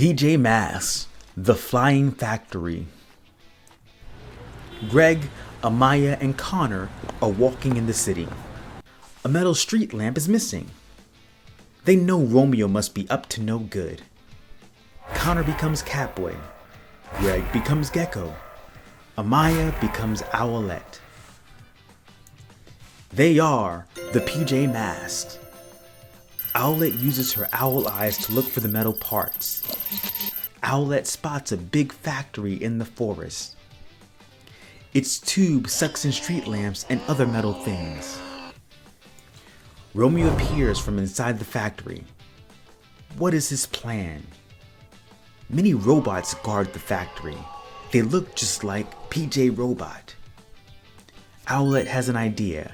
PJ Masks, the Flying Factory. Greg, Amaya, and Connor are walking in the city. A metal street lamp is missing. They know Romeo must be up to no good. Connor becomes Catboy. Greg becomes Gekko. Amaya becomes Owlette. They are the PJ Masks. Owlette uses her owl eyes to look for the metal parts. Owlette spots a big factory in the forest. Its tube sucks in street lamps and other metal things. Romeo appears from inside the factory. What is his plan? Many robots guard the factory. They look just like PJ Robot. Owlette has an idea.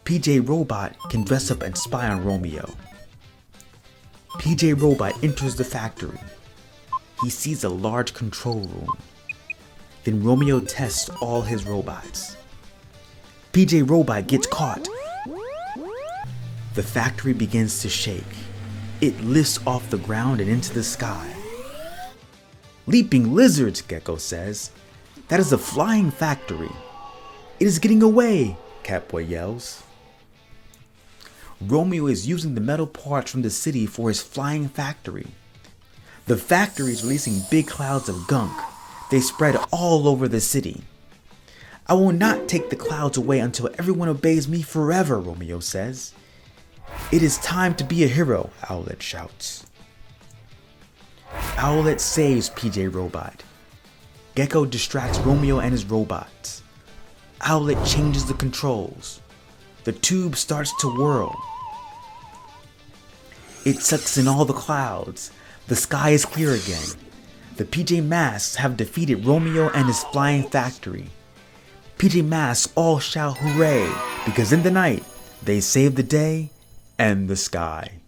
PJ Robot can dress up and spy on Romeo. PJ Robot enters the factory. He sees a large control room. Then Romeo tests all his robots. PJ Robot gets caught. The factory begins to shake. It lifts off the ground and into the sky. Leaping lizards, Gekko says. That is a flying factory. It is getting away, Catboy yells. Romeo is using the metal parts from the city for his flying factory. The factory is releasing big clouds of gunk. They spread all over the city. I will not take the clouds away until everyone obeys me forever, Romeo says. It is time to be a hero, Owlette shouts. Owlette saves PJ Robot. Gekko distracts Romeo and his robots. Owlette changes the controls. The tube starts to whirl. It sucks in all the clouds. The sky is clear again. The PJ Masks have defeated Romeo and his flying factory. PJ Masks all shout hooray because in the night they save the day and the sky.